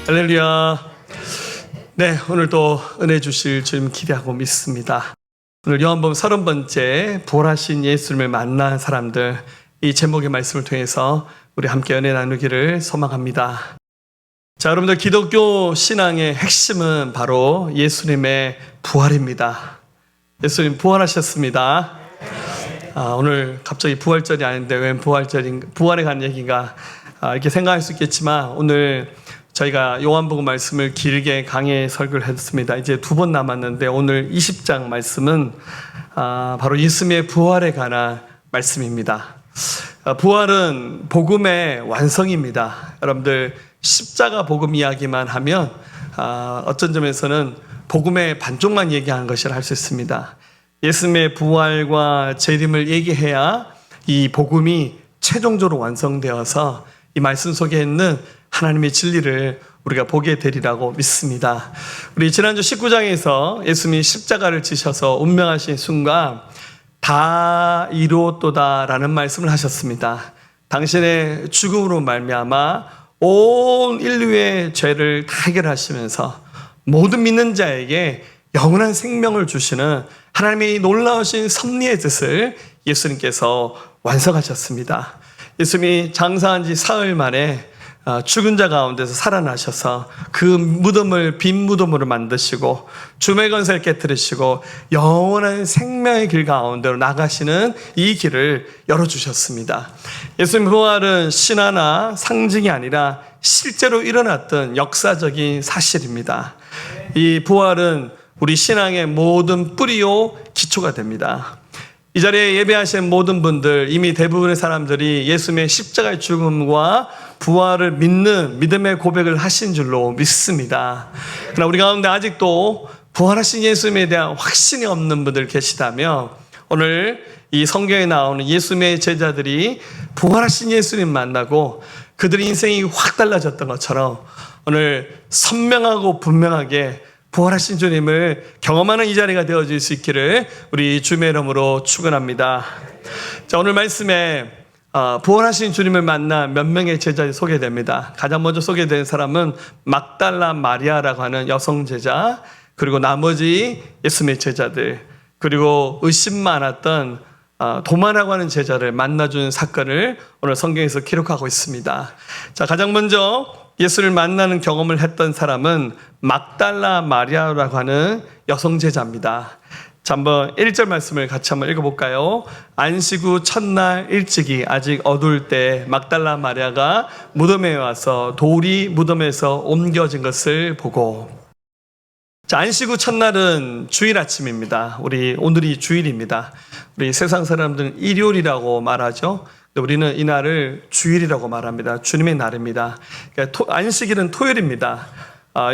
할렐루야. 네, 오늘도 은혜 주실 주님 기대하고 믿습니다. 오늘 요한복음 30번째 부활하신 예수님을 만난 사람들, 이 제목의 말씀을 통해서 우리 함께 은혜 나누기를 소망합니다. 자, 여러분들, 기독교 신앙의 핵심은 바로 예수님의 부활입니다. 예수님 부활하셨습니다. 오늘 갑자기 부활절이 아닌데 왜 부활에 관한 얘기인가 이렇게 생각할 수 있겠지만, 오늘 저희가 요한복음 말씀을 길게 강해 설교를 했습니다. 이제 2번 남았는데 오늘 20장 말씀은 바로 예수님의 부활에 관한 말씀입니다. 부활은 복음의 완성입니다. 여러분들, 십자가 복음 이야기만 하면 어떤 점에서는 복음의 반쪽만 얘기하는 것이라 할 수 있습니다. 예수님의 부활과 재림을 얘기해야 이 복음이 최종적으로 완성되어서 이 말씀 속에 있는 하나님의 진리를 우리가 보게 되리라고 믿습니다. 우리 지난주 19장에서 예수님이 십자가를 지셔서 운명하신 순간 다 이루었도다 라는 말씀을 하셨습니다. 당신의 죽음으로 말미암아 온 인류의 죄를 다 해결하시면서 모든 믿는 자에게 영원한 생명을 주시는 하나님의 놀라우신 섭리의 뜻을 예수님께서 완성하셨습니다. 예수님이 장사한 지 사흘 만에 죽은 자 가운데서 살아나셔서 그 무덤을 빈 무덤으로 만드시고 주의 권세를 깨뜨리시고 영원한 생명의 길 가운데로 나가시는 이 길을 열어주셨습니다. 예수님 부활은 신화나 상징이 아니라 실제로 일어났던 역사적인 사실입니다. 이 부활은 우리 신앙의 모든 뿌리요 기초가 됩니다. 이 자리에 예배하신 모든 분들, 이미 대부분의 사람들이 예수님의 십자가의 죽음과 부활을 믿는 믿음의 고백을 하신 줄로 믿습니다. 그러나 우리 가운데 아직도 부활하신 예수님에 대한 확신이 없는 분들 계시다면, 오늘 이 성경에 나오는 예수님의 제자들이 부활하신 예수님 만나고 그들의 인생이 확 달라졌던 것처럼 오늘 선명하고 분명하게 부활하신 주님을 경험하는 이 자리가 되어질 수 있기를 우리 주님의 이름으로 축원합니다. 자, 오늘 말씀에 부활하신 주님을 만난 몇 명의 제자들이 소개됩니다. 가장 먼저 소개된 사람은 막달라 마리아라고 하는 여성 제자, 그리고 나머지 예수님의 제자들, 그리고 의심 많았던 도마라고 하는 제자를 만나준 사건을 오늘 성경에서 기록하고 있습니다. 자, 가장 먼저 예수를 만나는 경험을 했던 사람은 막달라 마리아라고 하는 여성 제자입니다. 자, 한번 1절 말씀을 같이 한번 읽어볼까요? 안식 후 첫날 일찍이 아직 어두울 때 막달라 마리아가 무덤에 와서 돌이 무덤에서 옮겨진 것을 보고. 자, 안식 후 첫날은 주일 아침입니다. 오늘이 주일입니다. 우리 세상 사람들은 일요일이라고 말하죠. 우리는 이 날을 주일이라고 말합니다. 주님의 날입니다. 그러니까 안식일은 토요일입니다.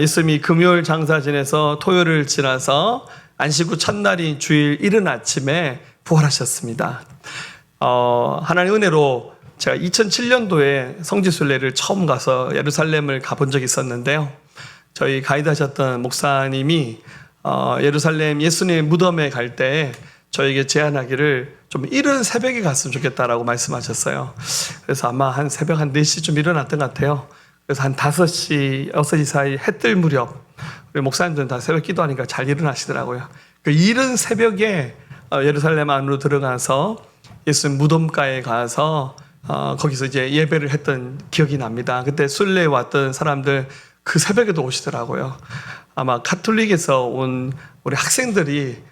예수님이 금요일 장사 지내서 토요일을 지나서 안식 후 첫날인 주일 이른 아침에 부활하셨습니다. 하나님의 은혜로 제가 2007년도에 성지순례를 처음 가서 예루살렘을 가본 적이 있었는데요. 저희 가이드 하셨던 목사님이 예루살렘 예수님 무덤에 갈 때 저에게 제안하기를 좀 이른 새벽에 갔으면 좋겠다라고 말씀하셨어요. 그래서 아마 한 새벽 한 4시쯤 일어났던 것 같아요. 그래서 한 5시, 6시 사이 해 뜰 무렵, 우리 목사님들은 다 새벽 기도하니까 잘 일어나시더라고요. 그 이른 새벽에 예루살렘 안으로 들어가서 예수님 무덤가에 가서 거기서 이제 예배를 했던 기억이 납니다. 그때 순례에 왔던 사람들 그 새벽에도 오시더라고요. 아마 카톨릭에서 온 우리 학생들이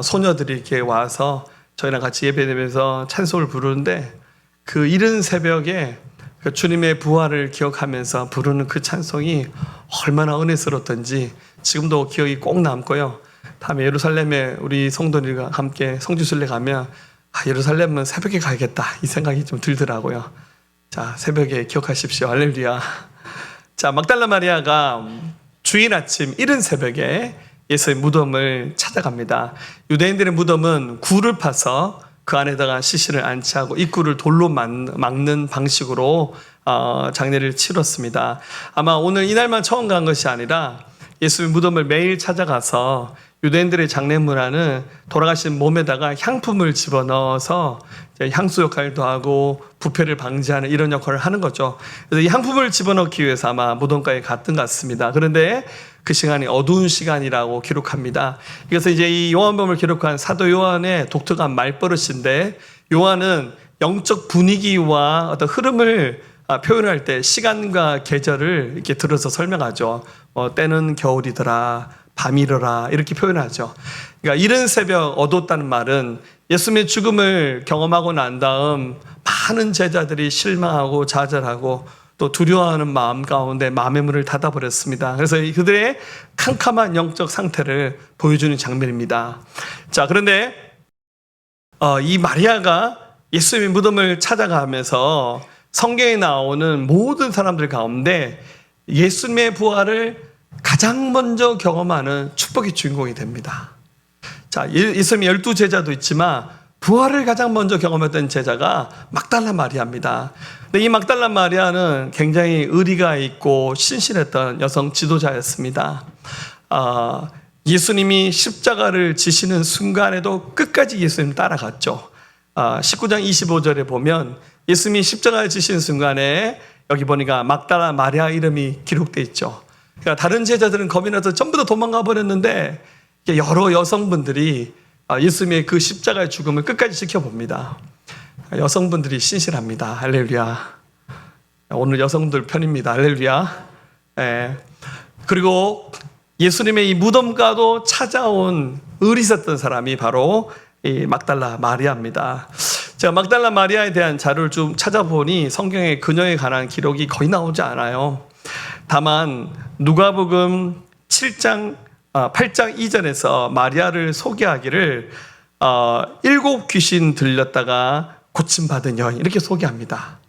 소녀들이 이렇게 와서 저희랑 같이 예배드리면서 찬송을 부르는데, 그 이른 새벽에 그 주님의 부활을 기억하면서 부르는 그 찬송이 얼마나 은혜스러웠던지 지금도 기억이 꼭 남고요. 다음에 예루살렘에 우리 성도들과 함께 성지순례 가면 예루살렘은 새벽에 가야겠다 이 생각이 좀 들더라고요. 자, 새벽에 기억하십시오. 할렐루야. 자, 막달라 마리아가 주일 아침 이른 새벽에 예수의 무덤을 찾아갑니다. 유대인들의 무덤은 굴을 파서 그 안에다가 시신을 안치하고 입구를 돌로 막는 방식으로 장례를 치렀습니다. 아마 오늘 이날만 처음 간 것이 아니라 예수의 무덤을 매일 찾아가서 유대인들의 장례 문화는 돌아가신 몸에다가 향품을 집어넣어서 향수 역할도 하고 부패를 방지하는 이런 역할을 하는 거죠. 그래서 이 향품을 집어넣기 위해서 아마 무덤가에 갔던 것 같습니다. 그런데 그 시간이 어두운 시간이라고 기록합니다. 그래서 이제 이 요한복음을 기록한 사도 요한의 독특한 말버릇인데, 요한은 영적 분위기와 어떤 흐름을 표현할 때 시간과 계절을 이렇게 들어서 설명하죠. 때는 겨울이더라, 밤이더라, 이렇게 표현하죠. 그러니까 이른 새벽 어두웠다는 말은 예수님의 죽음을 경험하고 난 다음 많은 제자들이 실망하고 좌절하고 또 두려워하는 마음 가운데 마음의 문을 닫아버렸습니다. 그래서 그들의 캄캄한 영적 상태를 보여주는 장면입니다. 자, 그런데 이 마리아가 예수님의 무덤을 찾아가면서 성경에 나오는 모든 사람들 가운데 예수님의 부활을 가장 먼저 경험하는 축복의 주인공이 됩니다. 자, 예수님의 12제자도 있지만 부활을 가장 먼저 경험했던 제자가 막달라 마리아입니다. 근데 이 막달라 마리아는 굉장히 의리가 있고 신실했던 여성 지도자였습니다. 예수님이 십자가를 지시는 순간에도 끝까지 예수님 따라갔죠. 19장 25절에 보면 예수님이 십자가를 지시는 순간에 여기 보니까 막달라 마리아 이름이 기록되어 있죠. 그러니까 다른 제자들은 겁이 나서 전부 다 도망가 버렸는데 여러 여성분들이 예수님의 그 십자가의 죽음을 끝까지 지켜봅니다. 여성분들이 신실합니다. 할렐루야. 오늘 여성들 편입니다. 할렐루야. 그리고 예수님의 이 무덤가도 찾아온 의리 있었던 사람이 바로 이 막달라 마리아입니다. 제가 막달라 마리아에 대한 자료를 좀 찾아보니 성경에 그녀에 관한 기록이 거의 나오지 않아요. 다만 누가복음 8장 2절에서 마리아를 소개하기를 7 귀신 들렸다가 고침받은 여인 이렇게 소개합니다.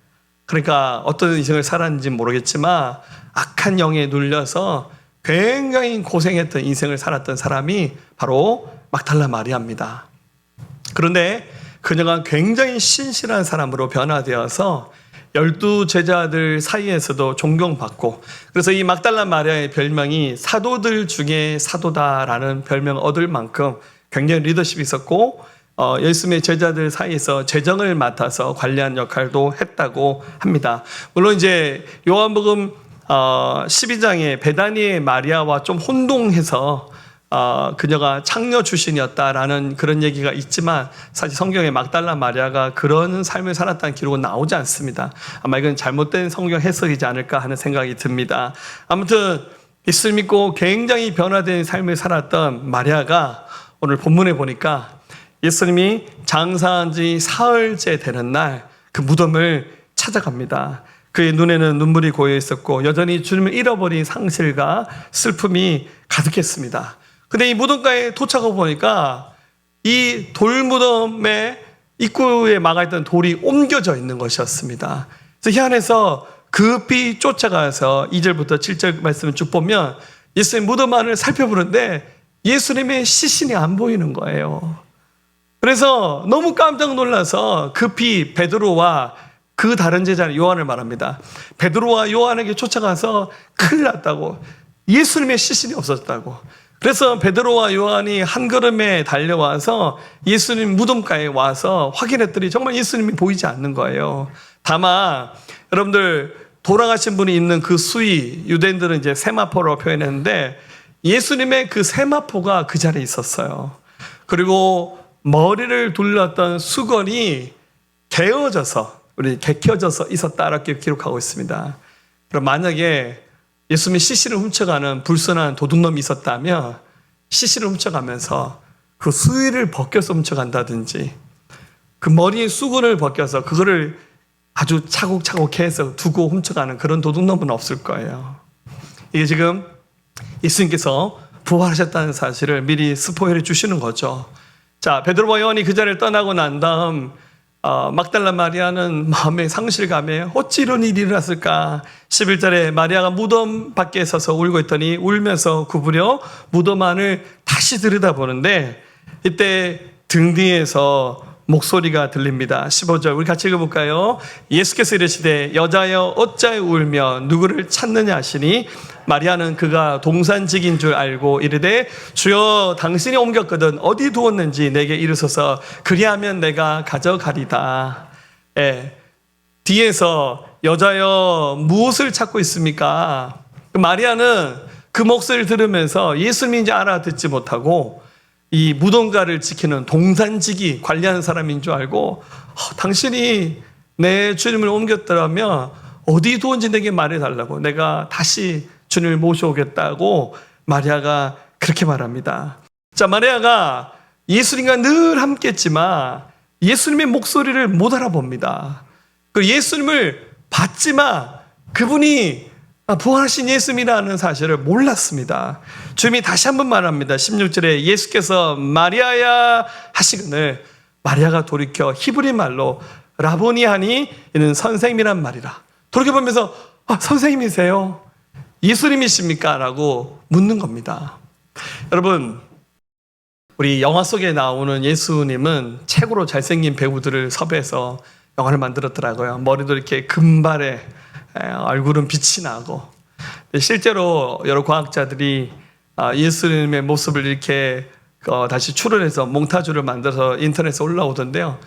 그러니까 어떤 인생을 살았는지 모르겠지만 악한 영에 눌려서 굉장히 고생했던 인생을 살았던 사람이 바로 막달라 마리아입니다. 그런데 그녀가 굉장히 신실한 사람으로 변화되어서 12제자들 사이에서도 존경받고, 그래서 이 막달라 마리아의 별명이 사도들 중에 사도다라는 별명을 얻을 만큼 굉장히 리더십이 있었고, 예수님의 제자들 사이에서 재정을 맡아서 관리한 역할도 했다고 합니다. 물론 이제 요한복음 12장에 베다니의 마리아와 좀 혼동해서 그녀가 창녀 출신이었다라는 그런 얘기가 있지만 사실 성경에 막달라 마리아가 그런 삶을 살았다는 기록은 나오지 않습니다. 아마 이건 잘못된 성경 해석이지 않을까 하는 생각이 듭니다. 아무튼 예수를 믿고 굉장히 변화된 삶을 살았던 마리아가 오늘 본문에 보니까 예수님이 장사한 지 사흘째 되는 날 그 무덤을 찾아갑니다. 그의 눈에는 눈물이 고여 있었고 여전히 주님을 잃어버린 상실과 슬픔이 가득했습니다. 근데 이 무덤가에 도착하고 보니까 이 돌무덤의 입구에 막아있던 돌이 옮겨져 있는 것이었습니다. 그래서 희한해서 급히 쫓아가서 2절부터 7절 말씀을 쭉 보면 예수님 무덤 안을 살펴보는데 예수님의 시신이 안 보이는 거예요. 그래서 너무 깜짝 놀라서 급히 베드로와 그 다른 제자 요한을 말합니다. 베드로와 요한에게 쫓아가서 큰일 났다고, 예수님의 시신이 없었다고. 그래서 베드로와 요한이 한 걸음에 달려와서 예수님 무덤가에 와서 확인했더니 정말 예수님이 보이지 않는 거예요. 다만 여러분들 돌아가신 분이 있는 그 수위, 유대인들은 이제 세마포로 표현했는데 예수님의 그 세마포가 그 자리에 있었어요. 그리고 머리를 둘렀던 수건이 개켜져서 있었다라고 기록하고 있습니다. 그럼 만약에 예수님의 시신을 훔쳐가는 불순한 도둑놈이 있었다면 시신을 훔쳐가면서 그 수의를 벗겨서 훔쳐간다든지 그 머리에 수건을 벗겨서 그거를 아주 차곡차곡 해서 두고 훔쳐가는 그런 도둑놈은 없을 거예요. 이게 지금 예수님께서 부활하셨다는 사실을 미리 스포일해 주시는 거죠. 자, 베드로와 요한이 그 자리를 떠나고 난 다음 막달라 마리아는 마음의 상실감에 어찌 이런 일이 일어났을까. 11절에 마리아가 무덤 밖에 서서 울고 있더니 울면서 구부려 무덤 안을 다시 들여다보는데 이때 등 뒤에서 목소리가 들립니다. 15절 우리 같이 읽어볼까요? 예수께서 이르시되 여자여 어찌하여 울며 누구를 찾느냐 하시니 마리아는 그가 동산직인 줄 알고 이르되 주여 당신이 옮겼거든 어디 두었는지 내게 이르소서 그리하면 내가 가져가리다. 예. 뒤에서 여자여 무엇을 찾고 있습니까? 마리아는 그 목소리를 들으면서 예수님인지 알아듣지 못하고 이 무덤가를 지키는 동산직이 관리하는 사람인 줄 알고 당신이 내 주님을 옮겼더라면 어디 두었는지 내게 말해달라고 내가 다시 주님을 모셔오겠다고 마리아가 그렇게 말합니다. 자, 마리아가 예수님과 늘 함께했지만 예수님의 목소리를 못 알아봅니다. 그 예수님을 봤지만 그분이 부활하신 예수님이라는 사실을 몰랐습니다. 주님이 다시 한번 말합니다. 16절에 예수께서 마리아야 하시거늘 마리아가 돌이켜 히브리 말로 라보니 하니 이는 선생님이란 말이라. 돌이켜보면서 선생님이세요? 예수님이십니까? 라고 묻는 겁니다. 여러분, 우리 영화 속에 나오는 예수님은 최고로 잘생긴 배우들을 섭외해서 영화를 만들었더라고요. 머리도 이렇게 금발에 얼굴은 빛이 나고. 실제로 여러 과학자들이 예수님의 모습을 이렇게 다시 추론해서 몽타주를 만들어서 인터넷에 올라오던데요.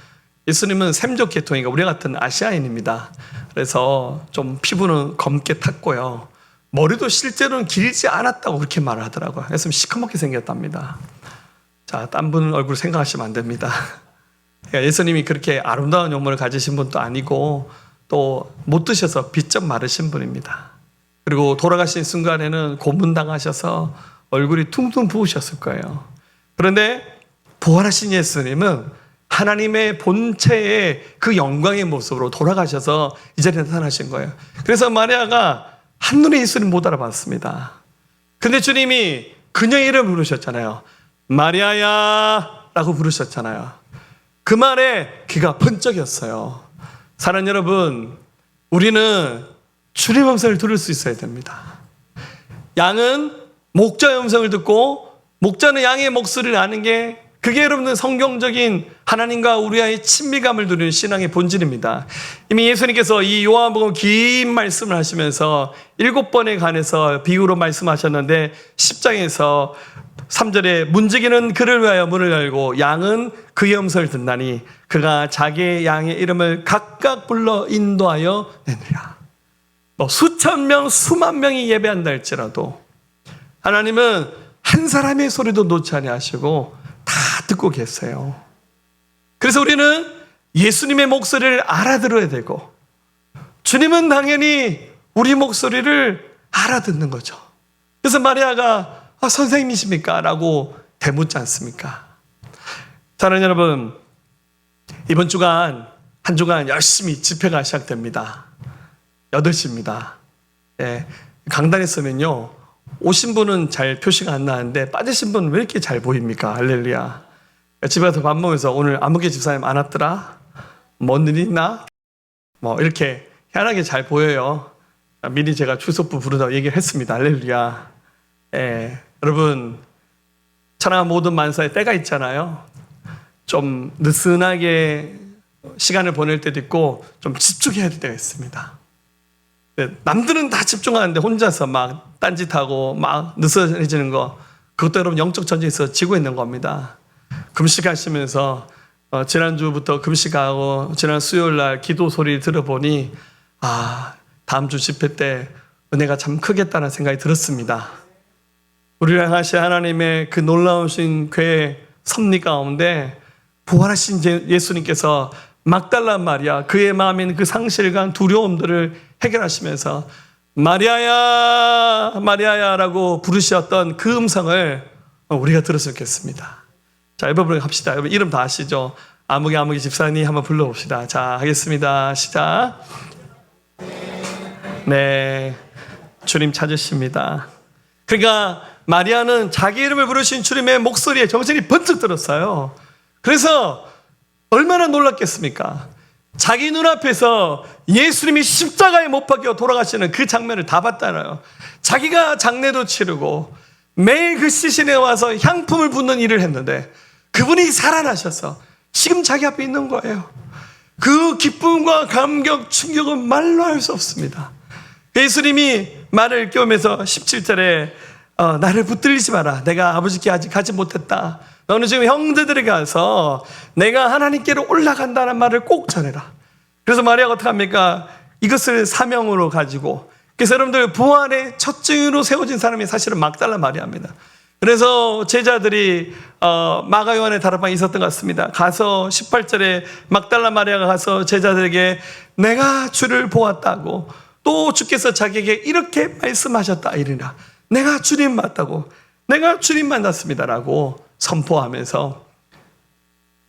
예수님은 샘족 계통이니까 우리 같은 아시아인입니다. 그래서 좀 피부는 검게 탔고요. 머리도 실제로는 길지 않았다고 그렇게 말을 하더라고요. 예수님 시커멓게 생겼답니다. 자, 딴 분 얼굴 생각하시면 안 됩니다. 예수님이 그렇게 아름다운 용모를 가지신 분도 아니고 또 못 드셔서 비쩍 마르신 분입니다. 그리고 돌아가신 순간에는 고문당하셔서 얼굴이 퉁퉁 부으셨을 거예요. 그런데 부활하신 예수님은 하나님의 본체의 그 영광의 모습으로 돌아가셔서 이 자리에 나타나신 거예요. 그래서 마리아가 한눈에 예수님 못 알아봤습니다. 근데 주님이 그녀의 이름을 부르셨잖아요. 마리아야 라고 부르셨잖아요. 그 말에 귀가 번쩍였어요. 사랑하는 여러분, 우리는 주님의 음성을 들을 수 있어야 됩니다. 양은 목자의 음성을 듣고 목자는 양의 목소리를 아는 게 그게 여러분들 성경적인 하나님과 우리와의 친밀감을 누리는 신앙의 본질입니다. 이미 예수님께서 이 요한복음 긴 말씀을 하시면서 7번에 관해서 비유로 말씀하셨는데 10장에서 3절에 문지기는 그를 위하여 문을 열고 양은 그의 음성을 듣나니 그가 자기의 양의 이름을 각각 불러 인도하여 내느라. 수천 명 수만 명이 예배한다 할지라도 하나님은 한 사람의 소리도 놓지 아니하시고 다 듣고 계세요. 그래서 우리는 예수님의 목소리를 알아들어야 되고 주님은 당연히 우리 목소리를 알아듣는 거죠. 그래서 마리아가 선생님이십니까? 라고 대묻지 않습니까? 사랑하는 여러분, 이번 주간 한 주간 열심히 집회가 시작됩니다. 8시입니다. 예, 강단에 서면요 오신 분은 잘 표시가 안 나는데 빠지신 분은 왜 이렇게 잘 보입니까? 할렐루야. 집에 가서 밥 먹으면서 오늘 아무개 집사님 안 왔더라? 뭔 일 있나? 이렇게 희한하게 잘 보여요. 미리 제가 출석부 부르다고 얘기를 했습니다. 할렐루야. 예, 여러분, 천하 모든 만사에 때가 있잖아요. 좀 느슨하게 시간을 보낼 때도 있고 좀 집중해야 될 때가 있습니다. 남들은 다 집중하는데 혼자서 막 딴짓하고 막 느슨해지는 거, 그것도 여러분 영적 전쟁에서 지고 있는 겁니다. 금식하시면서 지난주부터 금식하고 지난 수요일날 기도 소리 들어보니 다음 주 집회 때 은혜가 참 크겠다는 생각이 들었습니다. 우리를 향하신 하나님의 그 놀라우신 괴 섭리 가운데 부활하신 예수님께서 막달라 마리아, 그의 마음에 있는 그 상실감, 두려움들을 해결하시면서 마리아야, 마리아야 라고 부르셨던 그 음성을 우리가 들었으면 좋겠습니다. 자, 여러분 합시다. 여러분 이름 다 아시죠? 아무개 집사님 한번 불러봅시다. 자, 하겠습니다. 시작. 네, 주님 찾으십니다. 그러니까 마리아는 자기 이름을 부르신 주님의 목소리에 정신이 번쩍 들었어요. 그래서 얼마나 놀랐겠습니까? 자기 눈앞에서 예수님이 십자가에 못 박혀 돌아가시는 그 장면을 다 봤잖아요. 자기가 장례도 치르고 매일 그 시신에 와서 향품을 붓는 일을 했는데 그분이 살아나셔서 지금 자기 앞에 있는 거예요. 그 기쁨과 감격, 충격은 말로 할 수 없습니다. 예수님이 말을 끼우면서 17절에 나를 붙들리지 마라. 내가 아버지께 아직 가지 못했다. 너는 지금 형제들에게 가서 내가 하나님께로 올라간다는 말을 꼭 전해라. 그래서 마리아가 어떻게 합니까? 이것을 사명으로 가지고, 그래서 여러분들 부활의 첫 증인으로 세워진 사람이 사실은 막달라 마리아입니다. 그래서 제자들이 마가 요한의 다락방에 있었던 것 같습니다. 가서 18절에 막달라 마리아가 가서 제자들에게 내가 주를 보았다고, 또 주께서 자기에게 이렇게 말씀하셨다 이르라. 내가 주님 맞다고, 내가 주님 만났습니다라고 선포하면서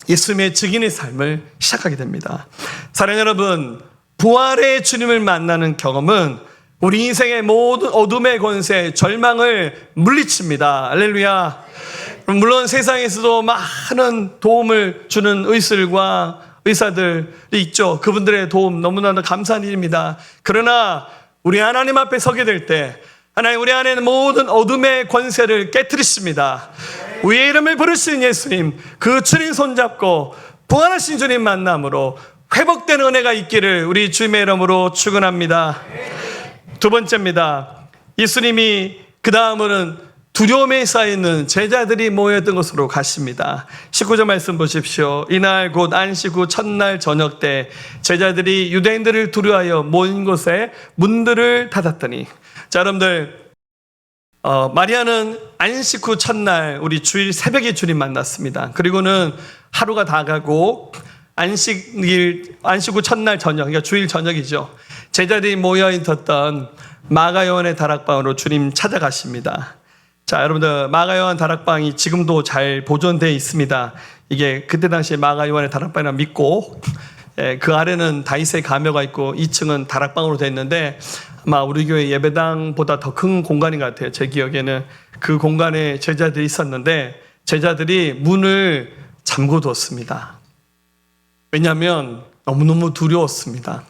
예수님의 증인의 삶을 시작하게 됩니다. 사랑하는 여러분, 부활의 주님을 만나는 경험은 우리 인생의 모든 어둠의 권세, 절망을 물리칩니다. 할렐루야. 물론 세상에서도 많은 도움을 주는 의술과 의사들이 있죠. 그분들의 도움 너무나도 감사한 일입니다. 그러나 우리 하나님 앞에 서게 될 때 하나님 우리 안에 모든 어둠의 권세를 깨트리십니다. 우리의 이름을 부르신 예수님, 그 주님 손잡고 부활하신 주님 만남으로 회복된 은혜가 있기를 우리 주님의 이름으로 축원합니다. 두 번째입니다. 예수님이 그 다음으로는 두려움에 쌓여있는 제자들이 모였던 곳으로 가십니다. 19절 말씀 보십시오. 이날 곧 안식 후 첫날 저녁 때 제자들이 유대인들을 두려워하여 모인 곳에 문들을 닫았더니, 자 여러분들, 마리아는 안식 후 첫날 우리 주일 새벽에 주님 만났습니다. 그리고는 하루가 다 가고 안식 후 첫날 저녁, 그러니까 주일 저녁이죠. 제자들이 모여 있었던 마가 요한의 다락방으로 주님 찾아가십니다. 자, 여러분들, 마가 요한 다락방이 지금도 잘 보존되어 있습니다. 이게 그때 당시에 마가 요한의 다락방이라 믿고, 그 아래는 다윗의 가묘가 있고 2층은 다락방으로 되어 있는데 아마 우리 교회 예배당보다 더 큰 공간인 것 같아요. 제 기억에는 그 공간에 제자들이 있었는데 제자들이 문을 잠궈 뒀습니다. 왜냐하면 너무너무 두려웠습니다.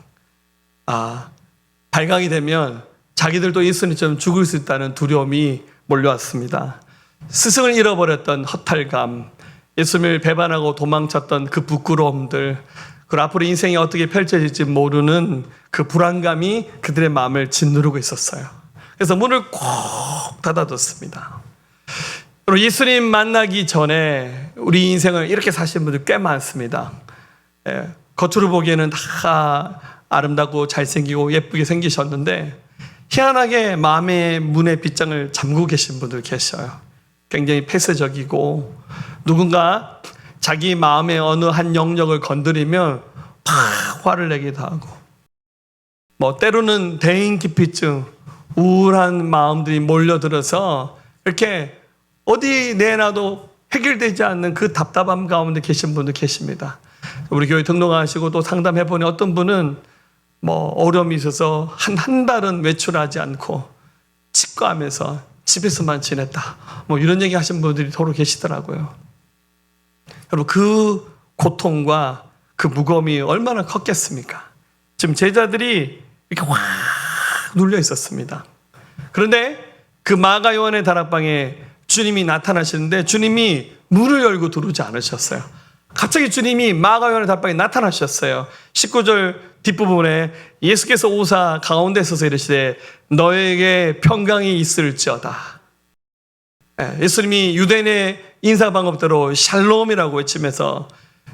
발각이 되면 자기들도 예수님처럼 죽을 수 있다는 두려움이 몰려왔습니다. 스승을 잃어버렸던 허탈감, 예수님을 배반하고 도망쳤던 그 부끄러움들, 그리고 앞으로 인생이 어떻게 펼쳐질지 모르는 그 불안감이 그들의 마음을 짓누르고 있었어요. 그래서 문을 꼭 닫아뒀습니다. 그리고 예수님 만나기 전에 우리 인생을 이렇게 사시는 분들 꽤 많습니다. 겉으로 보기에는 다 아름답고 잘생기고 예쁘게 생기셨는데 희한하게 마음의 문의 빗장을 잠그고 계신 분들 계셔요. 굉장히 폐쇄적이고 누군가 자기 마음의 어느 한 영역을 건드리면 팍 화를 내기도 하고, 때로는 대인기피증, 우울한 마음들이 몰려들어서 이렇게 어디 내놔도 해결되지 않는 그 답답함 가운데 계신 분도 계십니다. 우리 교회 등록하시고 또 상담해보니 어떤 분은 어려움이 있어서 한 달은 외출하지 않고 치과하면서 집에서만 지냈다. 이런 얘기 하신 분들이 더러 계시더라고요. 여러분, 그 고통과 그 무거움이 얼마나 컸겠습니까? 지금 제자들이 이렇게 확 눌려 있었습니다. 그런데 그 마가 요한의 다락방에 주님이 나타나시는데 주님이 문을 열고 들어오지 않으셨어요. 갑자기 주님이 마가 요한의 다락방에 나타나셨어요. 19절 뒷부분에 예수께서 오사 가운데 서서 이르시되 너에게 평강이 있을지어다. 예수님이 유대인의 인사방법대로 샬롬이라고 외치면서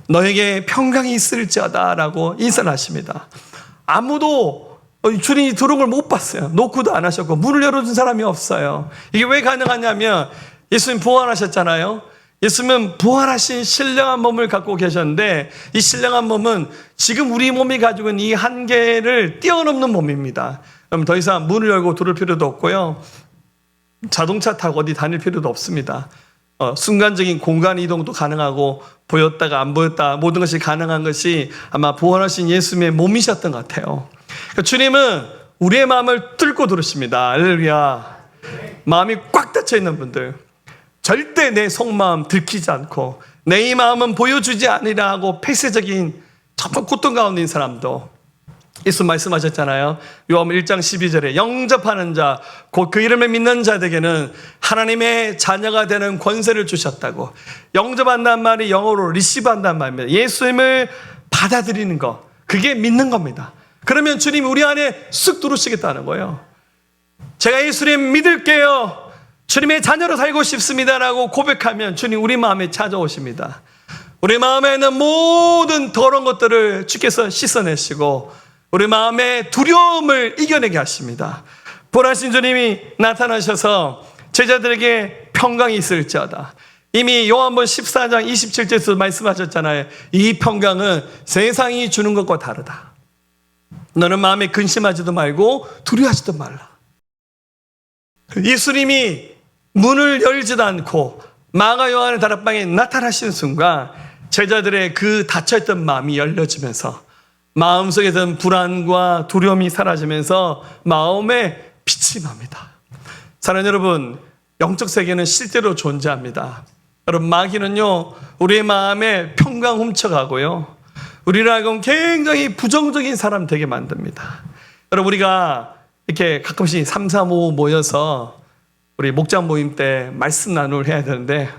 너에게 평강이 있을지어다 라고 인사를 하십니다. 아무도 주님이 들어온 걸 못 봤어요. 노크도 안 하셨고 문을 열어준 사람이 없어요. 이게 왜 가능하냐면 예수님 부활하셨잖아요. 예수님은 부활하신 신령한 몸을 갖고 계셨는데 이 신령한 몸은 지금 우리 몸이 가지고 있는 이 한계를 뛰어넘는 몸입니다. 그럼 더 이상 문을 열고 들어올 필요도 없고요. 자동차 타고 어디 다닐 필요도 없습니다. 순간적인 공간 이동도 가능하고 보였다가 안 보였다 모든 것이 가능한 것이 아마 부활하신 예수님의 몸이셨던 것 같아요. 그러니까 주님은 우리의 마음을 뚫고 들으십니다. 할렐루야. 마음이 꽉 닫혀 있는 분들, 절대 내 속마음 들키지 않고 내 이 마음은 보여주지 않으라 하고 폐쇄적인 정말 고통 가운데 있는 사람도 예수 말씀하셨잖아요. 요한복음 1장 12절에 영접하는 자, 곧 그 이름을 믿는 자들에게는 하나님의 자녀가 되는 권세를 주셨다고. 영접한다는 말이 영어로 리시브한다는 말입니다. 예수님을 받아들이는 것, 그게 믿는 겁니다. 그러면 주님이 우리 안에 쓱 들어오시겠다는 거예요. 제가 예수님 믿을게요. 주님의 자녀로 살고 싶습니다라고 고백하면 주님 우리 마음에 찾아오십니다. 우리 마음에 있는 모든 더러운 것들을 주께서 씻어내시고 우리 마음의 두려움을 이겨내게 하십니다. 부활하신 주님이 나타나셔서 제자들에게 평강이 있을지어다. 이미 요한복음 14장 27절에서 말씀하셨잖아요. 이 평강은 세상이 주는 것과 다르다. 너는 마음에 근심하지도 말고 두려워하지도 말라. 예수님이 문을 열지도 않고 마가 요한의 다락방에 나타나시는 순간 제자들의 그 닫혀있던 마음이 열려지면서 마음속에 든 불안과 두려움이 사라지면서 마음에 빛이 납니다. 사랑하는 여러분, 영적 세계는 실제로 존재합니다. 여러분, 마귀는요 우리의 마음에 평강 훔쳐가고요 우리를 알고 굉장히 부정적인 사람 되게 만듭니다. 여러분, 우리가 이렇게 가끔씩 3, 4, 5 모여서 우리 목장 모임 때 말씀 나눔을 해야 되는데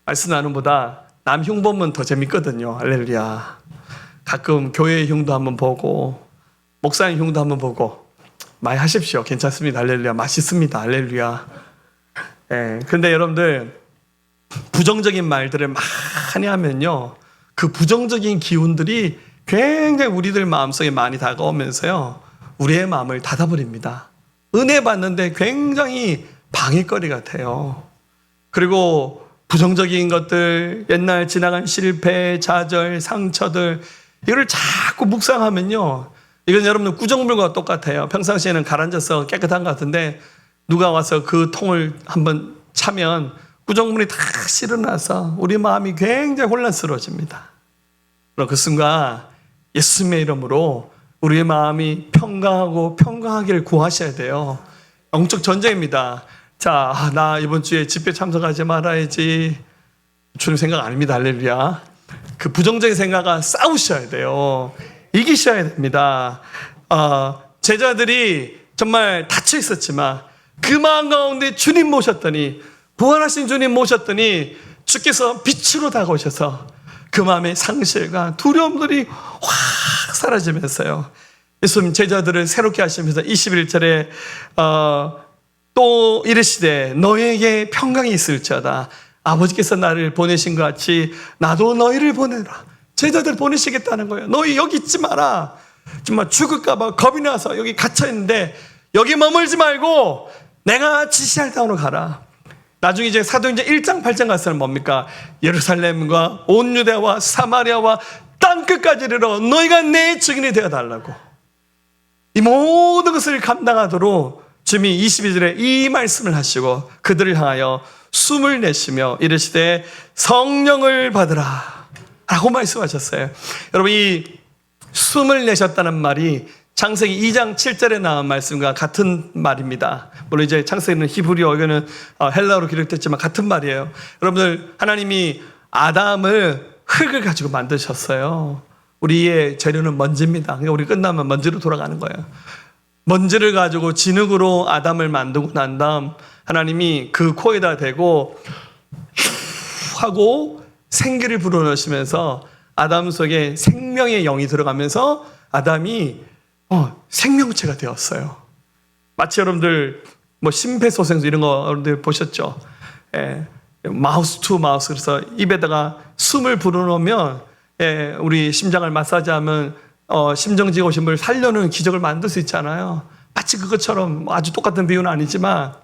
말씀 나눔보다 남 흉 보면 더 재밌거든요. 할렐루야. 가끔 교회 흉도 한번 보고 목사님 흉도 한번 보고 많이 하십시오. 괜찮습니다. 할렐루야. 맛있습니다. 할렐루야. 예. 근데 여러분들 부정적인 말들을 많이 하면요 그 부정적인 기운들이 굉장히 우리들 마음속에 많이 다가오면서요 우리의 마음을 닫아버립니다. 은혜 받는데 굉장히 방해거리 같아요. 그리고 부정적인 것들, 옛날 지나간 실패, 좌절, 상처들 이걸 자꾸 묵상하면요 이건 여러분들 구정물과 똑같아요. 평상시에는 가라앉아서 깨끗한 것 같은데 누가 와서 그 통을 한번 차면 구정물이 다 실어나서 우리 마음이 굉장히 혼란스러워집니다. 그럼 그 순간 예수님의 이름으로 우리의 마음이 평강하고 평강하기를 구하셔야 돼요. 영적 전쟁입니다. 자, 나 이번 주에 집회 참석하지 말아야지. 주님 생각 아닙니다. 할렐루야. 그 부정적인 생각과 싸우셔야 돼요. 이기셔야 됩니다. 제자들이 정말 닫혀 있었지만 그 마음 가운데 주님 모셨더니 부활하신 주님 모셨더니 주께서 빛으로 다가오셔서 그 마음의 상실과 두려움들이 확 사라지면서요 예수님 제자들을 새롭게 하시면서 21절에 또 이르시되 너에게 평강이 있을지어다. 아버지께서 나를 보내신 것 같이 나도 너희를 보내라. 제자들 보내시겠다는 거예요. 너희 여기 있지 마라. 정말 죽을까 봐 겁이 나서 여기 갇혀 있는데 여기 머물지 말고 내가 지시할 땅으로 가라. 나중에 이제 사도행전 1장 8장 가서는 뭡니까? 예루살렘과 온 유대와 사마리아와 땅끝까지 이르러 너희가 내 증인이 되어달라고. 이 모든 것을 감당하도록 주님이 22절에 이 말씀을 하시고 그들을 향하여 숨을 내쉬며 이르시되 성령을 받으라 라고 말씀하셨어요. 여러분, 이 숨을 내셨다는 말이 창세기 2장 7절에 나온 말씀과 같은 말입니다. 물론 이제 창세기는 히브리어, 이거는 헬라어로 기록됐지만 같은 말이에요. 여러분들, 하나님이 아담을 흙을 가지고 만드셨어요. 우리의 재료는 먼지입니다. 그러니까 우리 끝나면 먼지로 돌아가는 거예요. 먼지를 가지고 진흙으로 아담을 만들고 난 다음 하나님이 그 코에다 대고 하고 생기를 불어넣으시면서 아담 속에 생명의 영이 들어가면서 아담이 생명체가 되었어요. 마치 여러분들 뭐 심폐소생술 이런 거 여러분들 보셨죠? 마우스 투 마우스, 그래서 입에다가 숨을 불어넣으면 우리 심장을 마사지하면 심정지가 오신 분을 살려는 기적을 만들 수 있잖아요. 마치 그것처럼 아주 똑같은 비유는 아니지만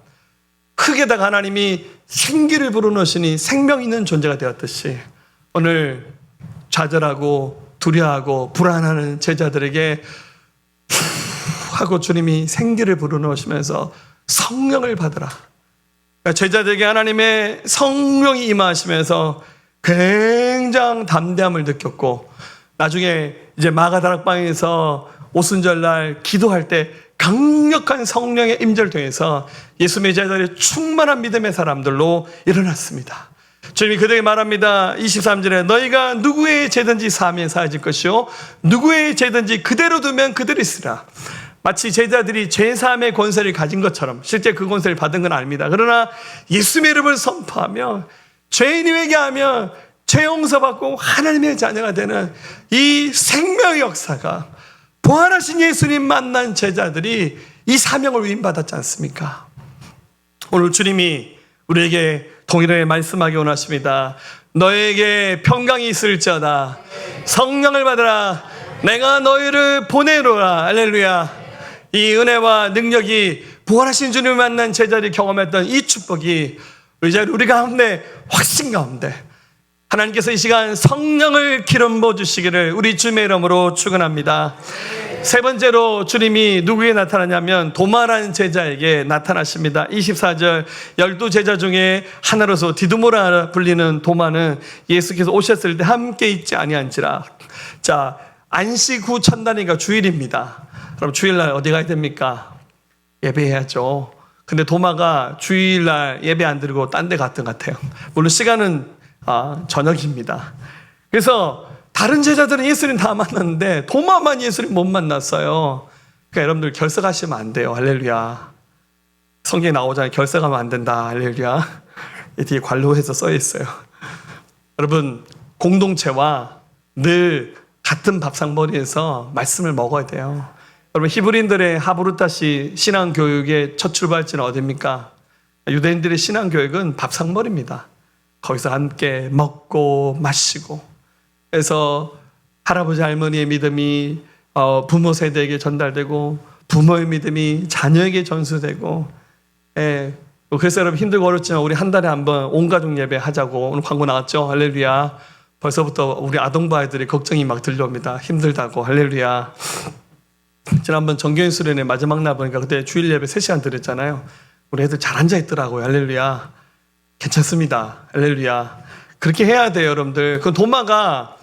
흙에다가 하나님이 생기를 불어넣으시니 생명 있는 존재가 되었듯이 오늘 좌절하고 두려워하고 불안하는 제자들에게 하고 주님이 생기를 불어넣으시면서 성령을 받으라. 그러니까 제자들에게 하나님의 성령이 임하시면서 굉장히 담대함을 느꼈고 나중에 이제 마가다락방에서 오순절날 기도할 때 강력한 성령의 임재를 통해서 예수님의 제자들이 충만한 믿음의 사람들로 일어났습니다. 주님이 그들에게 말합니다. 23절에 너희가 누구의 죄든지 사하면 사해질 것이요 누구의 죄든지 그대로 두면 그대로 있으라. 마치 제자들이 죄사함의 권세를 가진 것처럼 실제 그 권세를 받은 건 아닙니다. 그러나 예수님의 이름을 선포하며 죄인이 회개하면 죄 용서받고 하나님의 자녀가 되는 이 생명의 역사가 부활하신 예수님 만난 제자들이 이 사명을 위임받았지 않습니까? 오늘 주님이 우리에게 동일하게 말씀하기 원하십니다. 너에게 평강이 있을지어다. 성령을 받으라. 내가 너희를 보내노라. 할렐루야. 이 은혜와 능력이 부활하신 주님을 만난 제자들이 경험했던 이 축복이 우리 가운데 확신 가운데 하나님께서 이 시간 성령을 기름 부어 주시기를 우리 주님의 이름으로 축원합니다. 세 번째로 주님이 누구에게 나타나냐면 도마라는 제자에게 나타나십니다. 24절 12제자 중에 하나로서 디두모라 불리는 도마는 예수께서 오셨을 때 함께 있지 아니한지라. 자, 안식 후 첫날이니까 주일입니다. 그럼 주일날 어디 가야 됩니까? 예배해야죠. 근데 도마가 주일날 예배 안 드리고 딴 데 갔던 것 같아요. 물론 시간은 저녁입니다. 그래서 다른 제자들은 예수님 다 만났는데 도마만 예수님 못 만났어요. 그러니까 여러분들 결석하시면 안 돼요. 할렐루야. 성경에 나오잖아요. 결석하면 안 된다. 할렐루야. 이 뒤에 관로해서 써 있어요. 여러분, 공동체와 늘 같은 밥상머리에서 말씀을 먹어야 돼요. 여러분, 히브리인들의 하부르타시 신앙교육의 첫 출발지는 어디입니까? 유대인들의 신앙교육은 밥상머리입니다. 거기서 함께 먹고 마시고, 그래서 할아버지 할머니의 믿음이 부모 세대에게 전달되고 부모의 믿음이 자녀에게 전수되고, 그래서 여러분 힘들고 어렵지만 우리 한 달에 한 번 온 가족 예배 하자고. 오늘 광고 나왔죠? 할렐루야. 벌써부터 우리 아동부 아이들이 걱정이 막 들려옵니다. 힘들다고. 할렐루야. 지난번 정교인 수련회 마지막 날 보니까 그때 주일 예배 3시간 드렸잖아요. 우리 애들 잘 앉아있더라고요. 할렐루야. 괜찮습니다. 할렐루야. 그렇게 해야 돼요, 여러분들. 그 도마가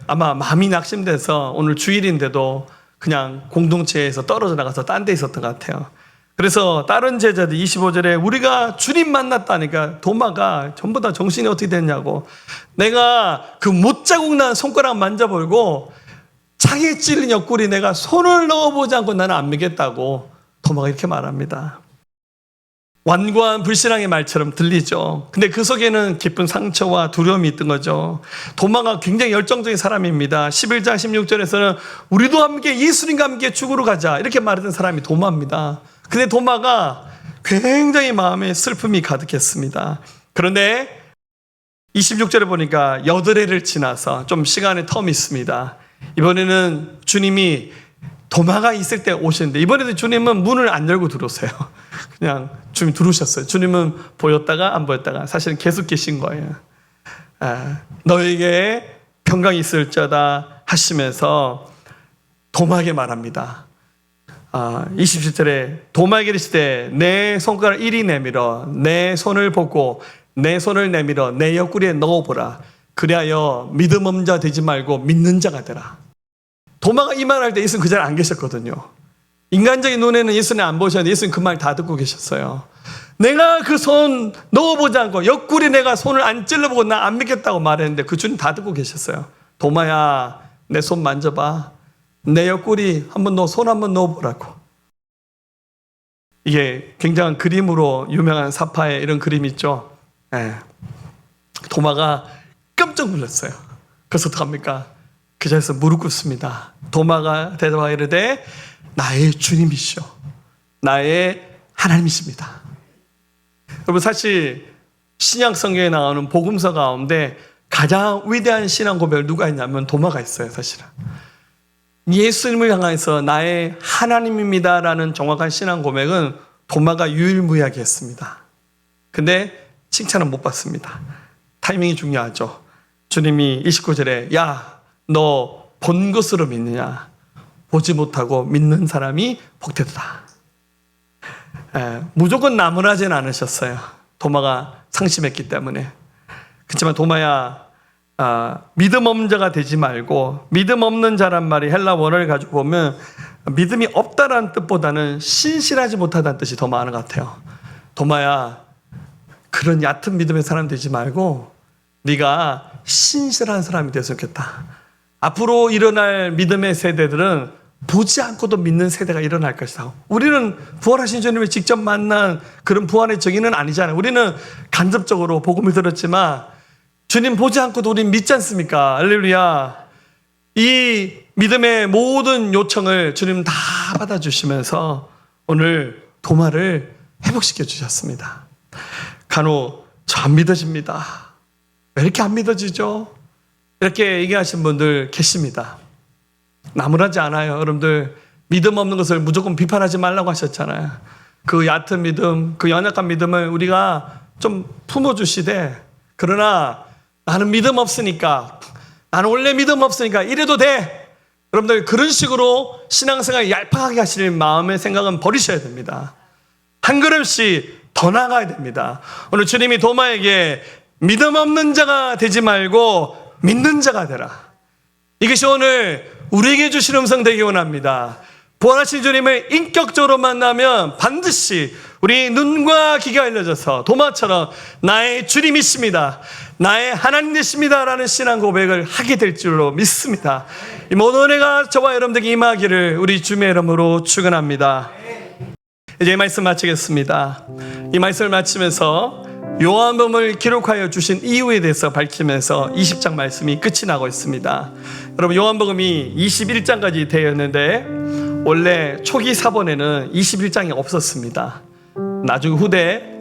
아마 마음이 낙심돼서 오늘 주일인데도 그냥 공동체에서 떨어져 나가서 딴 데 있었던 것 같아요. 그래서 다른 제자들 25절에 우리가 주님 만났다니까 도마가 전부 다 정신이 어떻게 됐냐고. 내가 그 못자국 난 손가락 만져보고 자기의 찔린 옆구리 내가 손을 넣어보지 않고 나는 안 믿겠다고 도마가 이렇게 말합니다. 완고한 불신앙의 말처럼 들리죠. 근데 그 속에는 깊은 상처와 두려움이 있던 거죠. 도마가 굉장히 열정적인 사람입니다. 11장 16절에서는 우리도 함께 예수님과 함께 죽으러 가자 이렇게 말했던 사람이 도마입니다. 근데 도마가 굉장히 마음에 슬픔이 가득했습니다. 그런데 26절에 보니까 8해를 지나서 좀 시간의 텀이 있습니다. 이번에는 주님이 도마가 있을 때 오시는데 이번에도 주님은 문을 안 열고 들어오세요. 그냥 주님 들어오셨어요. 주님은 보였다가 안 보였다가 사실은 계속 계신 거예요. 너에게 평강이 있을지어다 하시면서 도마에게 말합니다. 27절에 도마에게 이르시되 내 손가락 이리 내밀어 내 손을 보고 내 손을 내밀어 내 옆구리에 넣어보라. 그리하여 믿음 없는 자 되지 말고 믿는 자가 되라. 도마가 이 말할 때 예수는 그 자리에 안 계셨거든요. 인간적인 눈에는 예수님 안 보셨는데 예수님 그 말 다 듣고 계셨어요. 내가 그 손 넣어보지 않고 옆구리 내가 손을 안 찔러보고 나 안 믿겠다고 말했는데 그 주님 다 듣고 계셨어요. 도마야 내 손 만져봐. 내 옆구리 한번 손 한번 넣어보라고. 이게 굉장한 그림으로 유명한 사파의 이런 그림 있죠. 도마가 깜짝 놀랐어요. 그래서 어떡합니까? 그 자리에서 무릎 꿇습니다. 도마가 대답하여 이르되 나의 주님이시오 나의 하나님이십니다. 여러분 사실 신약 성경에 나오는 복음서 가운데 가장 위대한 신앙 고백을 누가 했냐면 도마가 있어요. 사실은 예수님을 향해서 나의 하나님입니다라는 정확한 신앙 고백은 도마가 유일무이하게 했습니다. 근데 칭찬은 못 받습니다. 타이밍이 중요하죠. 주님이 29절에 야 너 본 것으로 믿느냐? 보지 못하고 믿는 사람이 복되다. 무조건 나무라진 않으셨어요. 도마가 상심했기 때문에. 그렇지만 도마야 믿음 없는 자가 되지 말고, 믿음 없는 자란 말이 헬라 원어를 가지고 보면 믿음이 없다라는 뜻보다는 신실하지 못하다는 뜻이 더 많은 것 같아요. 도마야 그런 얕은 믿음의 사람 되지 말고 네가 신실한 사람이 됐으면 좋겠다. 앞으로 일어날 믿음의 세대들은 보지 않고도 믿는 세대가 일어날 것이다. 우리는 부활하신 주님을 직접 만난 그런 부활의 증인은 아니잖아요. 우리는 간접적으로 복음을 들었지만 주님 보지 않고도 우리는 믿지 않습니까? 할렐루야. 이 믿음의 모든 요청을 주님 다 받아주시면서 오늘 도마를 회복시켜 주셨습니다. 간혹 저 안 믿어집니다. 왜 이렇게 안 믿어지죠? 이렇게 얘기하신 분들 계십니다. 나무라지 않아요. 여러분들 믿음 없는 것을 무조건 비판하지 말라고 하셨잖아요. 그 얕은 믿음, 그 연약한 믿음을 우리가 좀 품어주시되, 그러나 나는 믿음 없으니까, 나는 원래 믿음 없으니까 이래도 돼. 여러분들 그런 식으로 신앙생활 얄팍하게 하실 마음의 생각은 버리셔야 됩니다. 한 걸음씩 더 나가야 됩니다. 오늘 주님이 도마에게 믿음 없는 자가 되지 말고 믿는 자가 되라. 이것이 오늘 우리에게 주신 음성 되기 원합니다. 부활하신 주님을 인격적으로 만나면 반드시 우리 눈과 귀가 열려져서 도마처럼 나의 주님이십니다, 나의 하나님 되십니다 라는 신앙 고백을 하게 될 줄로 믿습니다. 이 모든 은혜가 저와 여러분들에게 임하기를 우리 주님의 이름으로 축원합니다. 이제 이 말씀 마치겠습니다. 이 말씀을 마치면서 요한복음을 기록하여 주신 이유에 대해서 밝히면서 20장 말씀이 끝이 나고 있습니다. 여러분, 요한복음이 21장까지 되었는데 원래 초기 사본에는 21장이 없었습니다. 나중 후대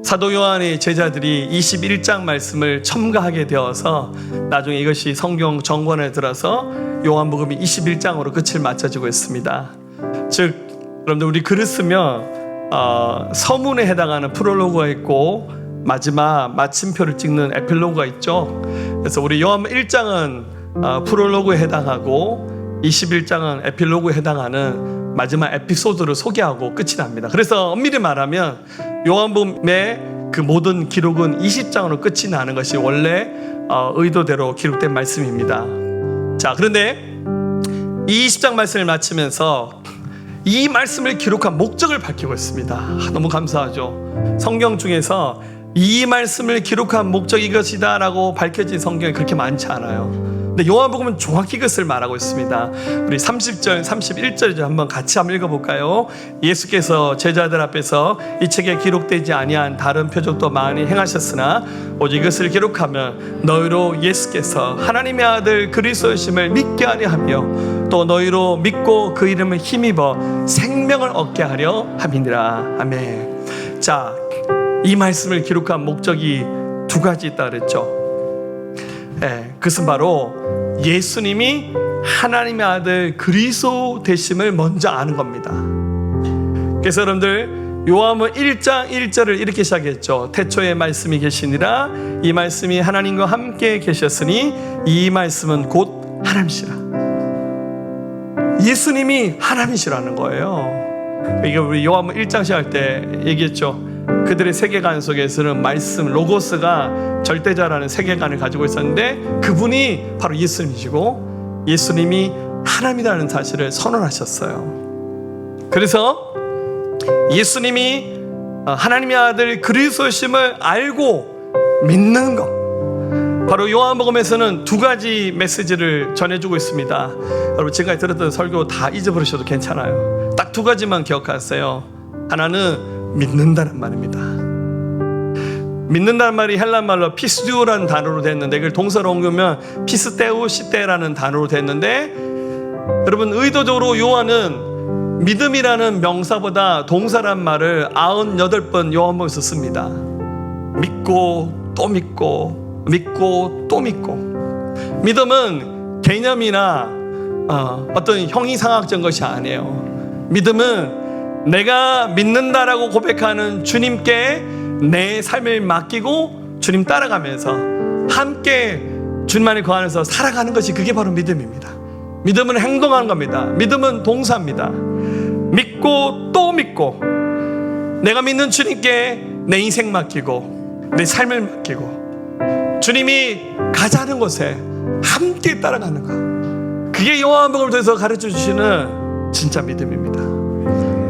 사도 요한의 제자들이 21장 말씀을 첨가하게 되어서 나중에 이것이 성경 정권에 들어서 요한복음이 21장으로 끝을 맞춰지고 있습니다. 즉 여러분들, 우리 글을 쓰면 서문에 해당하는 프롤로그가 있고 마지막 마침표를 찍는 에필로그가 있죠. 그래서 우리 요한복음 1장은 프롤로그에 해당하고 21장은 에필로그에 해당하는 마지막 에피소드를 소개하고 끝이 납니다. 그래서 엄밀히 말하면 요한복음의 그 모든 기록은 20장으로 끝이 나는 것이 원래 의도대로 기록된 말씀입니다. 자, 그런데 이 20장 말씀을 마치면서 이 말씀을 기록한 목적을 밝히고 있습니다. 너무 감사하죠. 성경 중에서 이 말씀을 기록한 목적이 이것이다 라고 밝혀진 성경이 그렇게 많지 않아요. 근데 요한복음은 정확히 이것을 말하고 있습니다. 우리 30절, 31절 한번 같이 한번 읽어볼까요? 예수께서 제자들 앞에서 이 책에 기록되지 아니한 다른 표적도 많이 행하셨으나 오직 이것을 기록하면 너희로 예수께서 하나님의 아들 그리스도이심을 믿게 하려 하며 또 너희로 믿고 그 이름을 힘입어 생명을 얻게 하려 함이니라. 아멘. 자, 이 말씀을 기록한 목적이 두 가지 있다 그랬죠. 그것은 바로 예수님이 하나님의 아들 그리스도 되심을 먼저 아는 겁니다. 그래서 여러분들 요한복음 1장 1절을 이렇게 시작했죠. 태초에 말씀이 계시니라 이 말씀이 하나님과 함께 계셨으니 이 말씀은 곧 하나님이시라. 예수님이 하나님이시라는 거예요. 이게 우리 요한복음 1장 시작할 때 얘기했죠. 그들의 세계관 속에서는 말씀, 로고스가 절대자라는 세계관을 가지고 있었는데 그분이 바로 예수님이시고 예수님이 하나님이라는 사실을 선언하셨어요. 그래서 예수님이 하나님의 아들 그리스도심을 알고 믿는 것, 바로 요한복음에서는 두 가지 메시지를 전해주고 있습니다. 여러분, 지금까지 들었던 설교 다 잊어버리셔도 괜찮아요. 딱 두 가지만 기억하세요. 하나는 믿는다는 말입니다. 믿는다는 말이 헬라말로 피스두라는 단어로 됐는데 이걸 동사로 옮기면 피스테우시테라는 단어로 됐는데, 여러분 의도적으로 요한은 믿음이라는 명사보다 동사란 말을 98번 요한복음에서 씁니다. 믿고 또 믿고 믿고 또 믿고. 믿음은 개념이나 어떤 형이상학적인 것이 아니에요. 믿음은 내가 믿는다라고 고백하는 주님께 내 삶을 맡기고 주님 따라가면서 함께 주님 안에 거하면서 살아가는 것이, 그게 바로 믿음입니다. 믿음은 행동하는 겁니다. 믿음은 동사입니다. 믿고 또 믿고, 내가 믿는 주님께 내 인생 맡기고 내 삶을 맡기고 주님이 가자는 곳에 함께 따라가는 것, 그게 요한복음을 통해서 가르쳐 주시는 진짜 믿음입니다.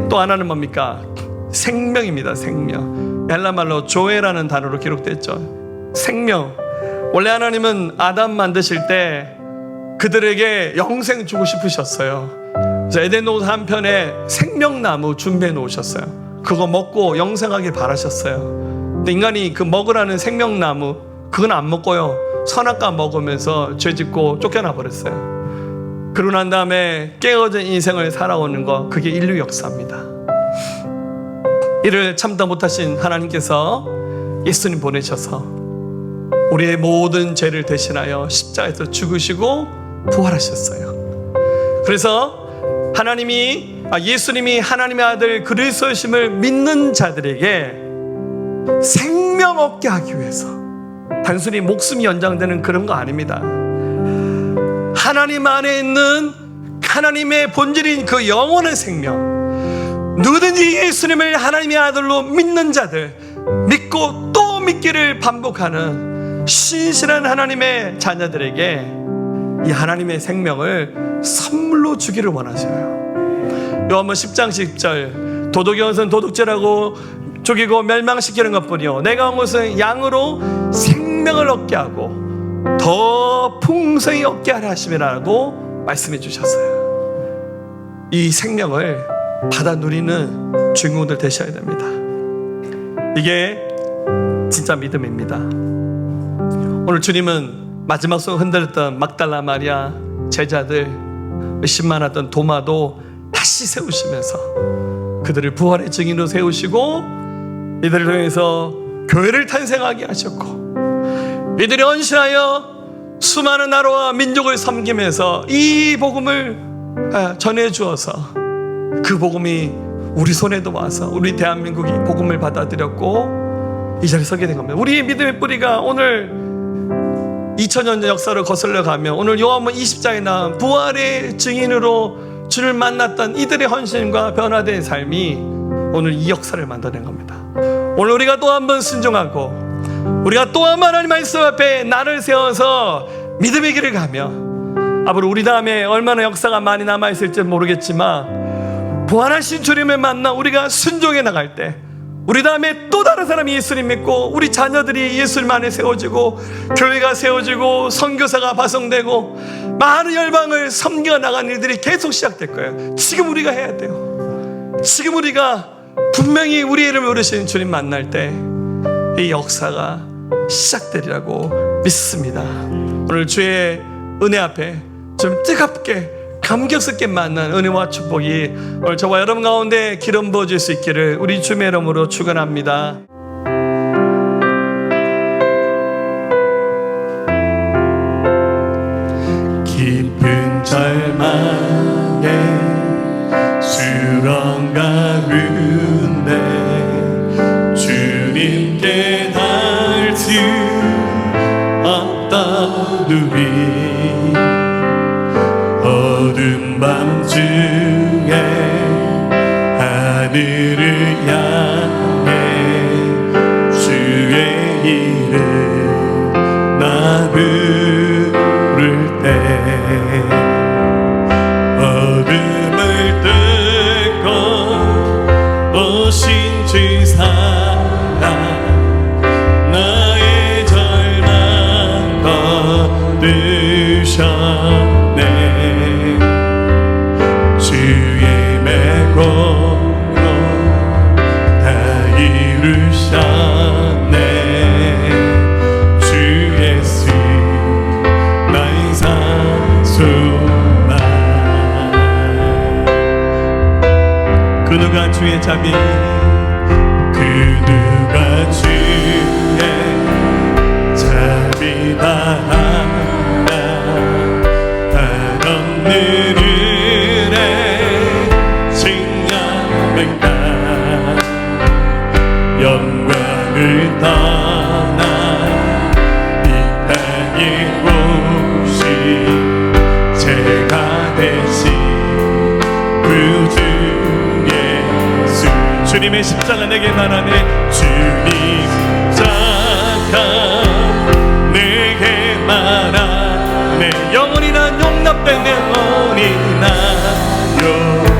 또 하나는 뭡니까? 생명입니다. 생명. 헬라말로 조에라는 단어로 기록됐죠. 생명. 원래 하나님은 아담 만드실 때 그들에게 영생 주고 싶으셨어요. 그래서 에덴 동산 한편에 생명나무 준비해 놓으셨어요. 그거 먹고 영생하길 바라셨어요. 근데 인간이 그 먹으라는 생명나무 그건 안 먹고요, 선악과 먹으면서 죄짓고 쫓겨나 버렸어요. 그러고 난 다음에 깨어진 인생을 살아오는 것, 그게 인류 역사입니다. 이를 참다 못하신 하나님께서 예수님 보내셔서 우리의 모든 죄를 대신하여 십자가에서 죽으시고 부활하셨어요. 그래서 예수님이 하나님의 아들 그리스도심을 믿는 자들에게 생명 얻게 하기 위해서, 단순히 목숨이 연장되는 그런 거 아닙니다. 하나님 안에 있는 하나님의 본질인 그 영원한 생명, 누구든지 예수님을 하나님의 아들로 믿는 자들, 믿고 또 믿기를 반복하는 신실한 하나님의 자녀들에게 이 하나님의 생명을 선물로 주기를 원하셔요. 요한복음 10장 10절, 도둑이 온 것은 도둑질하고 죽이고 멸망시키는 것뿐이요 내가 온 것은 양으로 생명을 얻게 하고 더 풍성히 얻게 하려 하심이라고 말씀해 주셨어요. 이 생명을 받아 누리는 주인공들 되셔야 됩니다. 이게 진짜 믿음입니다. 오늘 주님은 마지막 순간 흔들렸던 막달라 마리아, 제자들, 의심 많았던 도마도 다시 세우시면서 그들을 부활의 증인으로 세우시고 이들을 통해서 교회를 탄생하게 하셨고, 이들이 헌신하여 수많은 나라와 민족을 섬기면서 이 복음을 전해 주어서 그 복음이 우리 손에도 와서 우리 대한민국이 복음을 받아들였고 이 자리에 서게 된 겁니다. 우리의 믿음의 뿌리가 오늘 2000년 전 역사를 거슬러 가면 오늘 요한복음 20장에 나온 부활의 증인으로 주를 만났던 이들의 헌신과 변화된 삶이 오늘 이 역사를 만들어낸 겁니다. 오늘 우리가 또 한 번 순종하고 우리가 또 한 번 하나님 말씀 앞에 나를 세워서 믿음의 길을 가며 앞으로 우리 다음에 얼마나 역사가 많이 남아있을지 모르겠지만 부활하신 주님을 만나 우리가 순종해 나갈 때 우리 다음에 또 다른 사람이 예수님 믿고 우리 자녀들이 예수님 안에 세워지고 교회가 세워지고 선교사가 파송되고 많은 열방을 섬겨 나가는 일들이 계속 시작될 거예요. 지금 우리가 해야 돼요. 지금 우리가 분명히 우리 이름을 부르시는 주님 만날 때 이 역사가 시작되리라고 믿습니다. 오늘 주의 은혜 앞에 좀 뜨겁게 감격스럽게 만난 은혜와 축복이 오늘 저와 여러분 가운데 기름 부어질 수 있기를 우리 주님의 이름으로 축원합니다. 깊은 절망에 수렁 가운데 주님께 닿을 수 없다누리 어두운 밤중에 하늘을 향해 주의 이름 나 부를 때 어둠을 뚫고 오신 주 사랑 나의 절망 거두셨네 주의 매고로 다 이루셨네 주 예수 나의 산소만 그 누가 주의 자비 그 누가 주의 자비다 한없는 영광을 떠나 이 땅에 오신 제가 되신 구주 예수 주님의 십자가 내게 말하네 주님 십자가 내게 말하네 영원히 난 용납된 영원히 난 용납된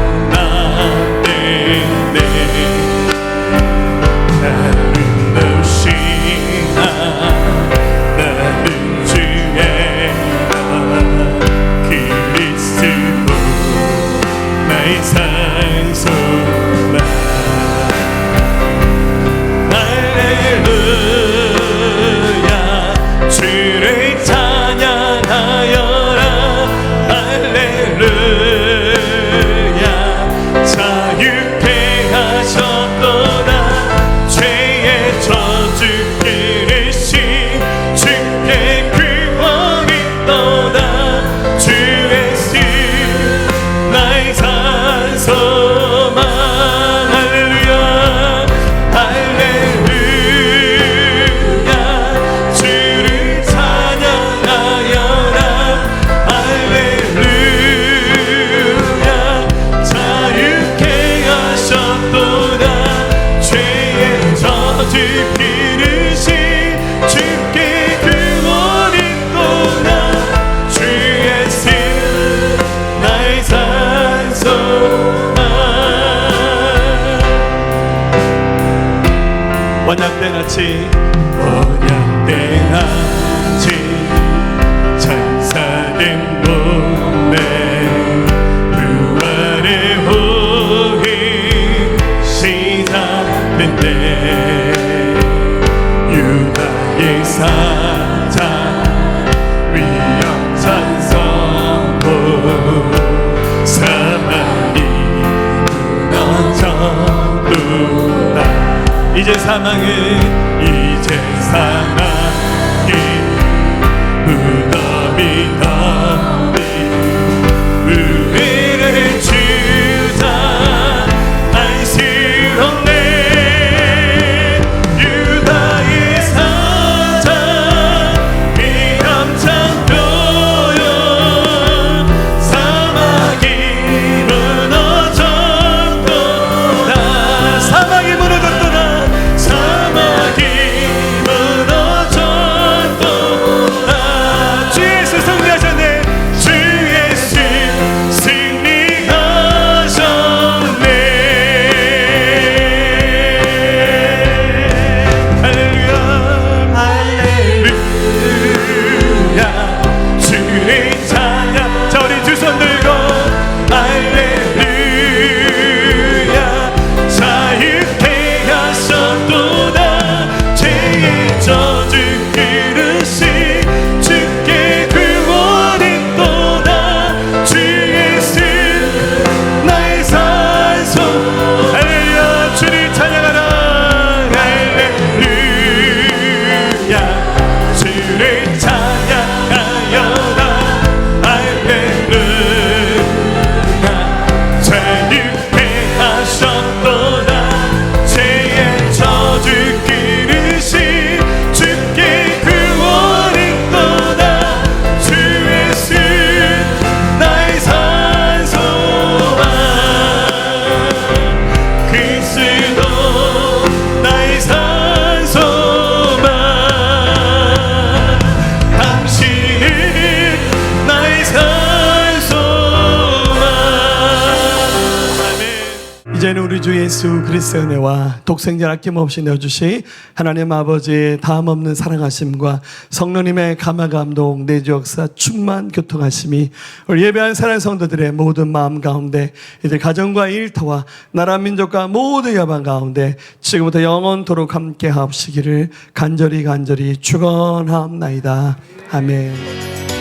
나는 무시하 나는 주의 그리스도 나의 산소만 할렐루야 번영돼야지 천사된 몸에 부활의 호흡 시작된대 유다의 사자 위험찬 선포 사망이 무너졌도다 이제 사망이 무덤이 덮인 의를 주자 안쓰럽네 유다의 사자 위험찬 표현 사막이 무너졌도다 사막이 무너졌도다 사막이 무너졌도다 주 예수 승리하셨네 주 예수 승리하셨네 할렐루야 할렐루야 주의 찬양 자 우리 두 손 들고 할렐루야 자유케 하셨도다 죄의 저주 그릇이 주께 구원했도다 주 예수 나의 산소 할렐루야 주를 찬양하라 할렐루야 주를 찬양하여라 할렐루야 자유케 하셨도다 죄의 저주 그릇이 주께 구원했도다 주 예수 나의 산소만 그리스도 나의 산소만 당신은 나의 산소만 아멘. 이제는 우리 주 예수 그리스도의 은혜와 독생자 아낌없이 내어주시 하나님 아버지의 다함없는 사랑하심과 성령님의 감화감동 내주 역사 충만 교통하심이 우리 예배한 사랑하는 성도들의 모든 마음 가운데 이들 가정과 일터와 나라 민족과 모든 여방 가운데 지금부터 영원토록 함께 하옵시기를 간절히 축원하옵나이다. 아멘.